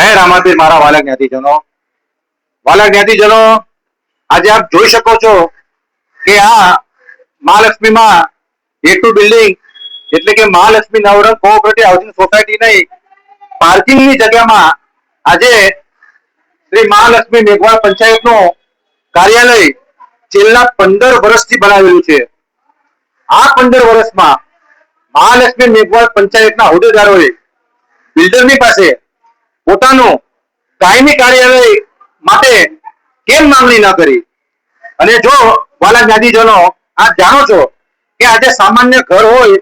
જય રામાપીર મારા વાલા જ્ઞાતિજનો, આજે આપ જોઈ શકો છો કે આ મહાલક્ષ્મીમાં A2 બિલ્ડિંગ એટલે કે મહાલક્ષ્મી નવરંગ કોઓપરેટિવ હાઉસિંગ સોસાયટી નહીં પાર્કિંગની જગ્યામાં આજે શ્રી મહાલક્ષ્મી મેઘવાળ પંચાયતનું કાર્યાલય છેલ્લા 15 વર્ષથી બનાવેલું છે। આ 15 વર્ષમાં મહાલક્ષ્મી મેઘવાળ પંચાયતના હોદ્દેદારોએ બિલ્ડરની પાસે પોતાનું કાયમી કાર્યાલય માટે કેમ માંગણી ન કરી? અને જો વાલા જ્ઞાતિજનો આપ જાણો છો કે આજે સામાન્ય ઘર હોય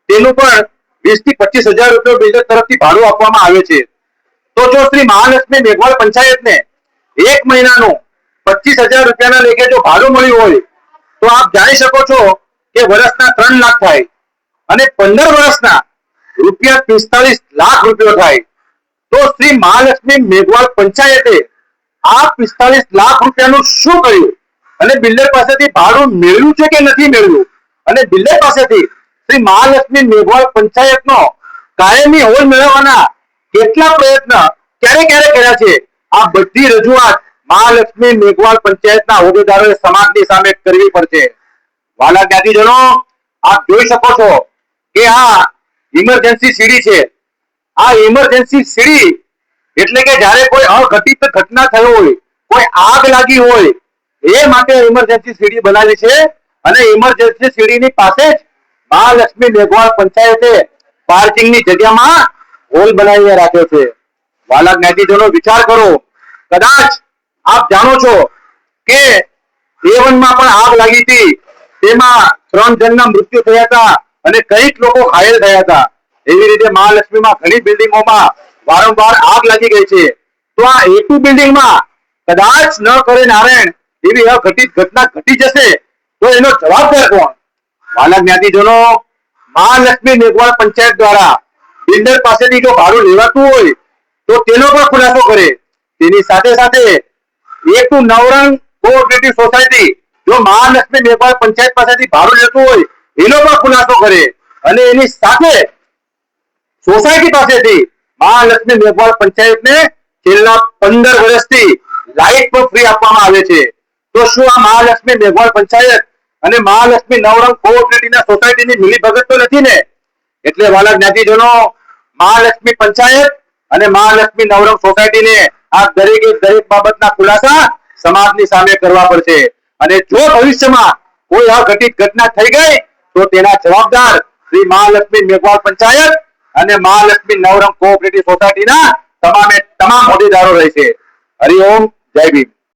તેનું પણ 20 થી 25 હજાર રૂપિયા બિલ્ડર તરફથી ભાડું આપવામાં આવે છે। તો જો શ્રી મહાલક્ષ્મી મેઘવાળ પંચાયતને એક મહિનાનું 25,000 રૂપિયાના લેખે જો ભાડું મળ્યું હોય તો આપ જાણી શકો છો કે વર્ષના 3 લાખ થાય અને 15 વર્ષના રૂપિયા 45 લાખ રૂપિયા થાય। તો શ્રી મહાલક્ષ્મી મેઘવાળ પંચાયતે આ 45 લાખ રૂપિયાનું શું કર્યું અને બિલ્ડર પાસેથી ભાડું મેળવ્યું છે કે નથી મેળવ્યું? અને બિલ્ડર પાસેથી શ્રી મહાલક્ષ્મી મેઘવાળ પંચાયતનો કાયમી હોલ મેળવવાના કેટલા પ્રયત્ન ક્યારે કર્યા છે? આ બધી રજૂઆત મહાલક્ષ્મી મેઘવાળ પંચાયતના હોદ્દેદારોએ સમાજની સામે કરવી પડશે। વાલા જ્ઞાતિજનો, આપ જોઈ શકો છો કે આ ઇમરજન્સી સીડી છે। આ ઇમરજન્સી સીડી એટલે કે જ્યારે કોઈ અઘટિત ઘટના થઈ હોય, કોઈ આગ લાગી હોય એ માટે ઇમરજન્સી સીડી બનાવી છે અને ઇમરજન્સી સીડીની પાસે જ મહાલક્ષ્મી મેઘવાળ પંચાયતે પાર્કિંગની જગ્યામાં હોલ બનાવીને રાખ્યો છે। વાલા જ્ઞાતિજનો, વિચાર કરો, કદાચ આપ જાણો છો કે A1 માં પણ આગ લાગી હતી, તેમાં 3 જણના મૃત્યુ થયા હતા અને કઈક લોકો ઘાયલ થયા હતા। એવી રીતે મહાલક્ષ્મીમાં ઘણી બિલ્ડિંગોમાં વારંવાર આગ લાગી ગઈ છે। તો આ A2 બિલ્ડિંગમાં કદાચ ન કરે નારાયણ એવી અઘટિત ઘટના ઘટી જશે તો એનો જવાબદાર કોણ? વાલા જ્ઞાતિજનો, મહાલક્ષ્મી મેઘવાળ પંચાયત દ્વારા બિલ્ડર પાસેથી જો ભાડું લેવાતું હોય તો તેનો પણ ખુલાસો કરે। તેની સાથે સાથે A2 નવરંગ કોઓપરેટિવ સોસાયટી જો મહાલક્ષ્મી મેઘવાળ પંચાયત પાસેથી ભાડું લેતું હોય એનો પણ ખુલાસો કરે અને એની સાથે સોસાયટી પાસેથી મહાલક્ષ્મી મેઘવાળ પંચાયતને છેલ્લા 15 વર્ષથી લાઇટ પણ ફ્રી આપવામાં આવે છે। તો શું આ મહાલક્ષ્મી મેઘવાળ પંચાયત અને મહાલક્ષ્મી નવરંગ કોઓપરેટિવના સોસાયટીની મિલીભગત તો નથી ને? એટલે વાલા જ્ઞાતિજનો, મહાલક્ષ્મી પંચાયત અને મહાલક્ષ્મી નવરંગ સોસાયટીને આ દરેક બાબતના ખુલાસા સમાજની સામે કરવા પડશે અને જો ભવિષ્યમાં કોઈ અઘટિત ઘટના થઈ ગઈ તો તેના જવાબદાર શ્રી મહાલક્ષ્મી મેઘવાળ પંચાયત અને મહાલક્ષ્મી નવરંગ કોઓપરેટિવ સોસાયટીના તમામ હોદ્દેદારો રહેશે। હરિઓમ, જય ભીમ।